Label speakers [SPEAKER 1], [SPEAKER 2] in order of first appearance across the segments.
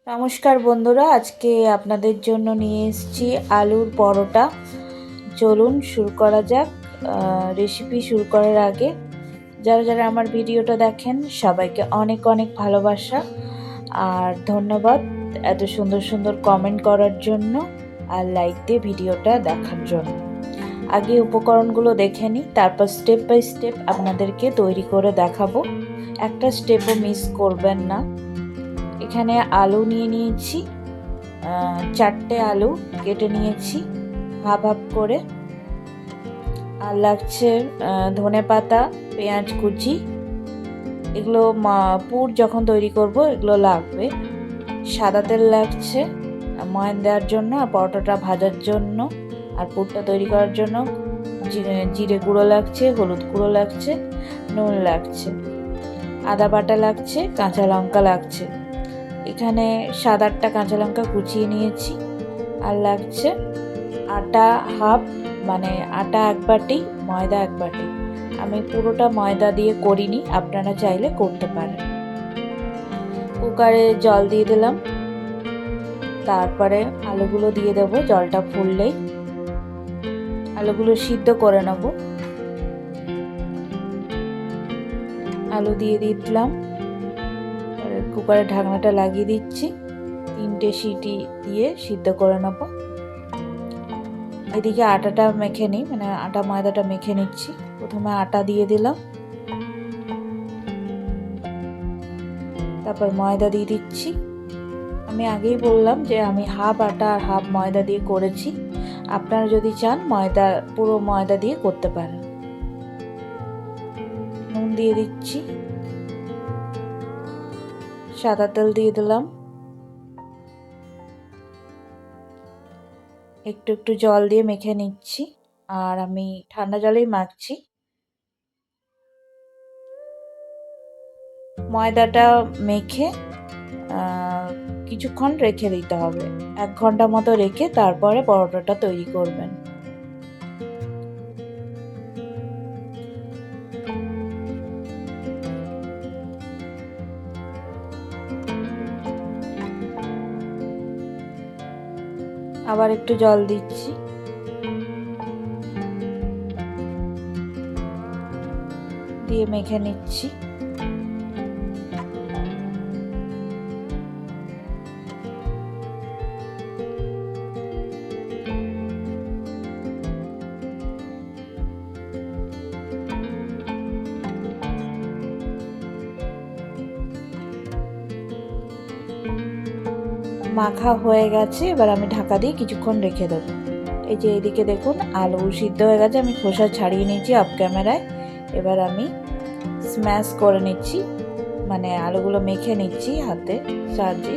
[SPEAKER 1] নমস্কার বন্ধুরা, আজকে আপনাদের জন্য নিয়ে এসেছি আলুর পরোটা। চলুন শুরু করা যাক। রেসিপি শুরু করার আগে যারা যারা আমার ভিডিওটা দেখেন সবাইকে অনেক অনেক ভালোবাসা আর ধন্যবাদ এত সুন্দর সুন্দর কমেন্ট করার জন্য আর লাইক দিয়ে ভিডিওটা দেখার জন্য। আগে উপকরণগুলো দেখে নিই, তারপর স্টেপ বাই স্টেপ আপনাদেরকে তৈরি করে দেখাবো। একটা স্টেপও মিস করবেন না। এখানে আলু নিয়ে নিয়েছি, 4টে আলু কেটে নিয়েছি হাফ হাফ করে। আর লাগছে ধনেপাতা, পেঁয়াজ কুচি। এগুলো পুর যখন তৈরি করব এগুলো লাগবে। সাদা তেল লাগছে ময়ান দেওয়ার জন্য আর পরোটাটা ভাজার জন্য। আর পুরটা তৈরি করার জন্য জিরে গুঁড়ো লাগছে, হলুদ গুঁড়ো লাগছে, নুন লাগছে, আদা বাটা লাগছে, কাঁচা লঙ্কা লাগছে। এখানে 7-8টা কাঁচা লঙ্কা কুচিয়ে নিয়েছি। আর লাগছে আটা হাফ, মানে আটা 1 বাটি, ময়দা 1 বাটি। আমি পুরোটা ময়দা দিয়ে করিনি, আপনারা চাইলে করতে পারেন। কুকারে জল দিয়ে দিলাম, তারপরে আলুগুলো দিয়ে দেবো। জলটা ফুললেই আলুগুলো সিদ্ধ করে নেব। আলু দিয়ে দিলাম, কুকারের ঢাকনাটা লাগিয়ে দিচ্ছি। 3টে সিটি দিয়ে সিদ্ধ করে নেব। এদিকে আটাটা মেখে নিই, মানে আটা ময়দাটা মেখে নিচ্ছি। প্রথমে আটা দিয়ে দিলাম, তারপর ময়দা দিয়ে দিচ্ছি। আমি আগেই বললাম যে আমি হাফ আটা আর হাফ ময়দা দিয়ে করেছি। আপনারা যদি চান পুরো ময়দা দিয়ে করতে পারেন। নুন দিয়ে দিচ্ছি, সাদা তেল দিয়ে দিলাম, একটু একটু জল দিয়ে মেখে নিচ্ছি। আর আমি ঠান্ডা জলেই মাখছি। ময়দাটা মেখে কিছুক্ষণ রেখে দিতে হবে। 1 ঘন্টা মতো রেখে তারপরে পরোটাটা তৈরি করবেন। আবার একটু জল দিচ্ছি, দিয়ে মেখে নিচ্ছি। মাখা হয়ে গেছে, এবার আমি ঢাকা দিয়ে কিছুক্ষণ রেখে দেবো। এই যে এইদিকে দেখুন আলু সিদ্ধ হয়ে গেছে, আমি খোসা ছাড়িয়ে নিয়েছি অফ ক্যামেরায়। এবার আমি স্ম্যাশ করে নিচ্ছি, মানে আলুগুলো মেখে নিচ্ছি হাতে সাহায্যে।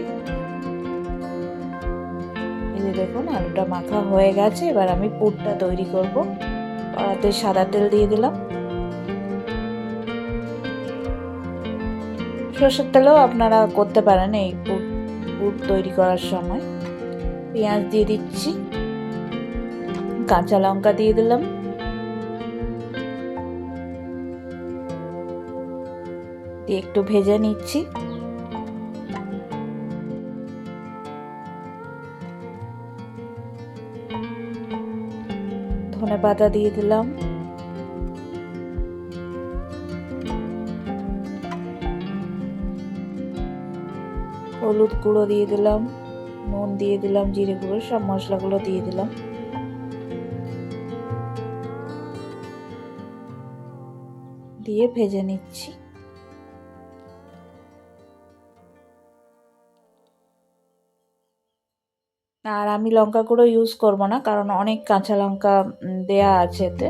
[SPEAKER 1] এই যে দেখুন আলুটা মাখা হয়ে গেছে। এবার আমি পুরটা তৈরি করব। কড়াতে সাদা তেল দিয়ে দিলাম, সরষের তেলেও আপনারা করতে পারেন এই পুর তৈরি করার সময়। পেঁয়াজ দিয়ে দিচ্ছি, কাঁচা লঙ্কা দিয়ে দিলাম, দিয়ে একটু ভেজে নিচ্ছি। ধনেপাতা দিয়ে দিলাম, হলুদ গুঁড়ো দিয়ে দিলাম, নুন দিয়ে দিলাম, জিরে গুঁড়ো, সব মশলাগুলো দিয়ে দিলাম। দিয়ে ভেজে নিচ্ছি। আর আমি লঙ্কা গুঁড়ো ইউজ করব না, কারণ অনেক কাঁচা লঙ্কা দেয়া আছে এতে,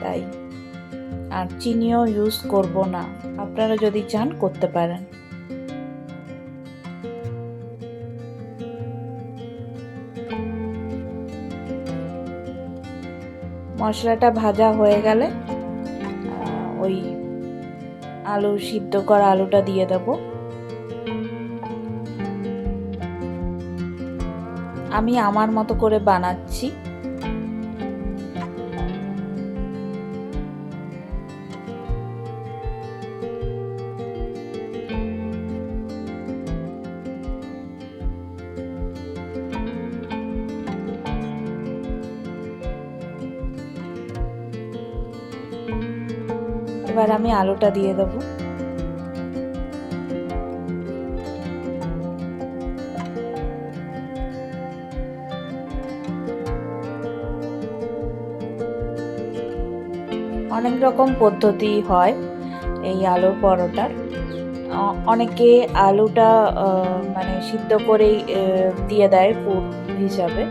[SPEAKER 1] তাই। আর চিনিও ইউজ করব না, আপনারা যদি চান করতে পারেন। মশলাটা ভাজা হয়ে গেলে ওই আলু সিদ্ধ করা আলুটা দিয়ে দেবো। আমি আমার মতো করে বানাচ্ছি। এবার আমি আলুটা দিয়ে দেবো। অনেক রকম পদ্ধতি হয় এই আলুর পরোটার। অনেকে আলুটা মানে সিদ্ধ করেই দিয়ে দেয় পুর হিসাবে,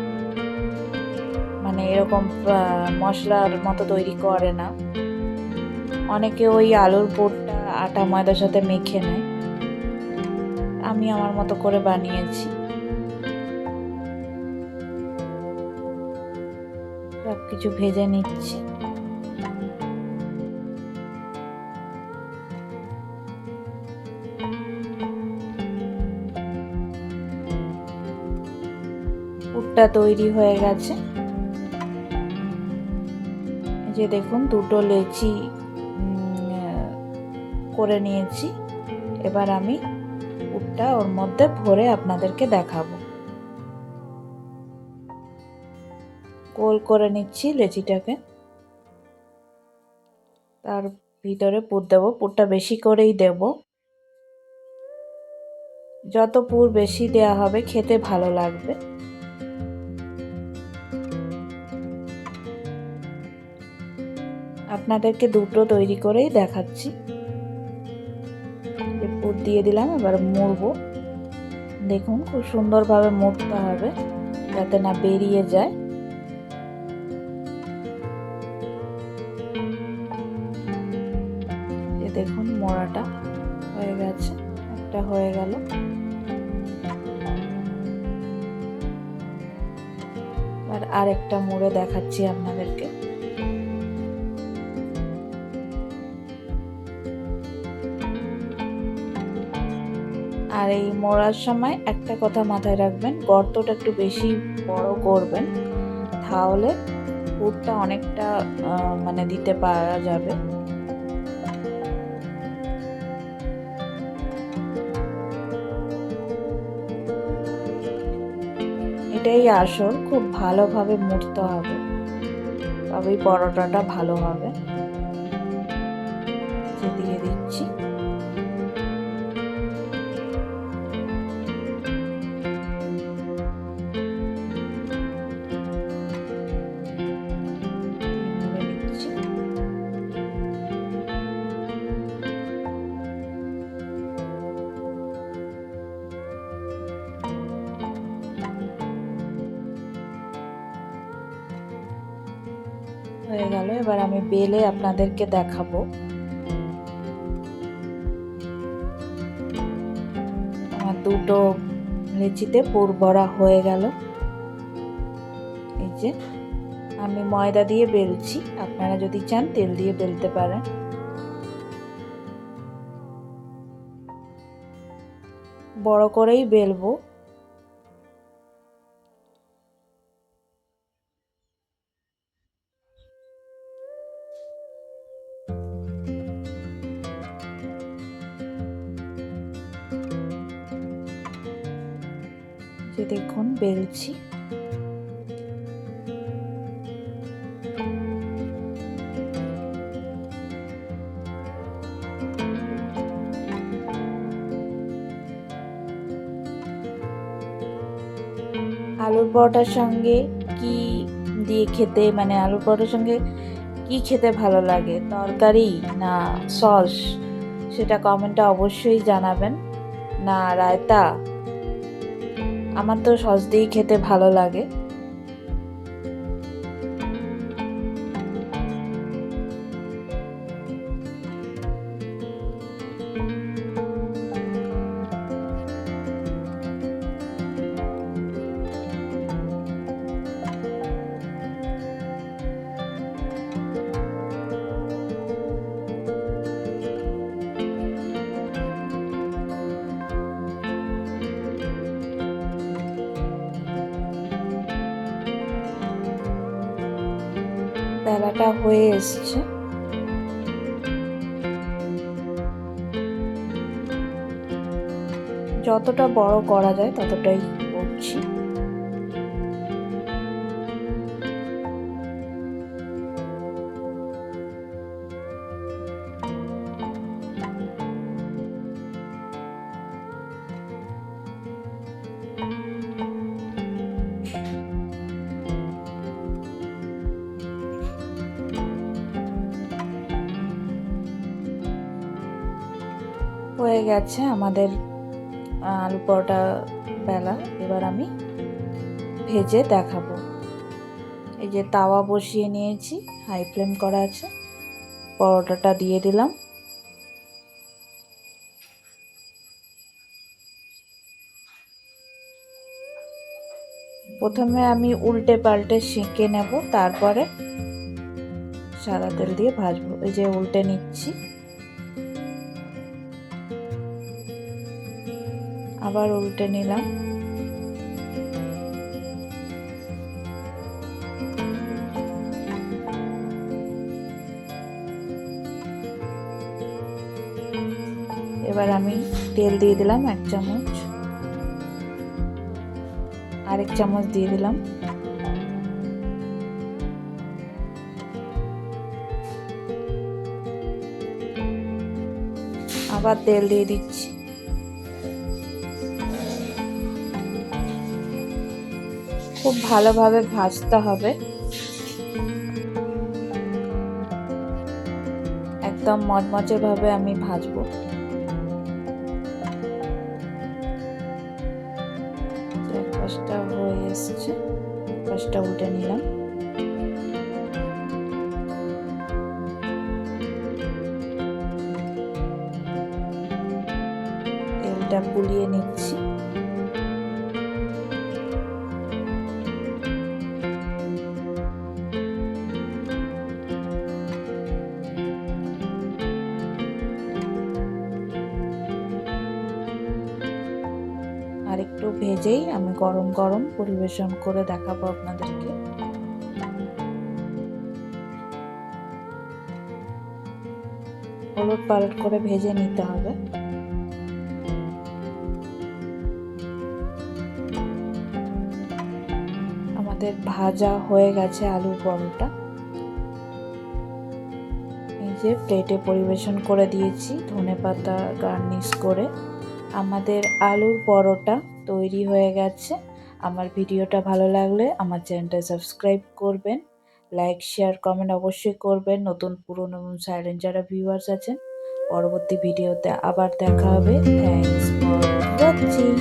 [SPEAKER 1] মানে এরকম মশলার মতো তৈরি করে না। অনেকে ওই আলুর পুরটা আটা ময়দার সাথে মেখে নেয়। আমি আমার মতো করে বানিয়েছি। সব কিছু ভেজে নিচ্ছি। পুরটা তৈরি হয়ে গেছে। যে দেখুন দুটো লেচি করে নিয়েছি। এবার আমি পুরটা ওর মধ্যে ভরে আপনাদেরকে দেখাবো। গোল করে নিচ্ছি লেচিটাকে, তার ভিতরে পুর দেবো। পুরটা বেশি করেই দেব, যত পুর বেশি দেয়া হবে খেতে ভালো লাগবে। আপনাদেরকে দুটো তৈরি করেই দেখাচ্ছি। পুর দিয়ে দিলাম, এবার মুড়বো। দেখুন খুব সুন্দরভাবে মুড়তে হবে যাতে না বেরিয়ে যায়। দেখুন মোড়াটা হয়ে গেছে, একটা হয়ে গেল। আর আরেকটা মুড়ে দেখাচ্ছি আপনাদেরকে। আর এই মোড়ার সময় একটা কথা মাথায় রাখবেন, গর্তটা একটু বেশি বড় করবেন, তাহলে পুরটা অনেকটা মানে দিতে পারা যাবে। এটাই আসল, খুব ভালোভাবে মুড়তে হবে, তবেই পরোটাটা ভালো হবে। দিয়ে দিচ্ছি। হয়ে গেল, এবার আমি বেলে আপনাদেরকে দেখাবো। আমার দুটো লেচিতে পুর ভরা হয়ে গেল। এই যে আমি ময়দা দিয়ে বেলছি, আপনারা যদি চান তেল দিয়ে বেলতে পারেন। বড় করেই বেলবো। যে দেখুন বেলছি। আলুর পরোটার সঙ্গে কি দিয়ে খেতে, মানে আলুর পরোটার সঙ্গে কি খেতে ভালো লাগে, তরকারি না সস, সেটা কমেন্টে অবশ্যই জানাবেন। না রায়তা, আমার তো সস দিয়েই খেতে ভালো লাগে। বেলাটা হয়ে এসছে। যতটা বড় করা যায় ততটাই করছি। হয়ে গেছে আমাদের আলু পরোটা বেলা। এবার আমি ভেজে দেখাবো। এই যে তাওয়া বসিয়ে নিয়েছি, হাই ফ্লেম করা আছে, পরোটাটা দিয়ে দিলাম। প্রথমে আমি উল্টে পাল্টে সেঁকে নেব, তারপরে সাদা তেল দিয়ে ভাজবো। এই যে উল্টে নিচ্ছি, আবার উল্টে নিলাম। এবার আমি তেল দিয়ে দিলাম 1 চামচ, আরেক চামচ দিয়ে দিলাম। আবার তেল দিয়ে দিচ্ছি। খুব ভালোভাবে ভাজতে হবে, একদম মচমচে ভাবে আমি ভাজবো। এক পাশটা হয়ে এসছে, পাশটা উল্টে নিলাম। তেলটা বুলিয়ে নিচ্ছি। আর একটু ভেজেই আমি গরম গরম পরিবেশন করে দেখাবো আপনাদেরকে। উলট পালট করে ভেজে নিতে হবে। আমাদের ভাজা হয়ে গেছে আলুর পরোটা। এই যে প্লেটে পরিবেশন করে দিয়েছি ধনেপাতা গার্নিশ করে। আমাদের আলুর পরোটা তৈরি হয়ে গেছে। আমার ভিডিওটা ভালো লাগলে আমার চ্যানেলটা সাবস্ক্রাইব করবেন, লাইক শেয়ার কমেন্ট অবশ্যই করবেন। নতুন পুরনো এবং সাইলেন্ট যারা ভিউয়ার্স আছেন, পরবর্তী ভিডিওতে আবার দেখা হবে। Thanks for watching.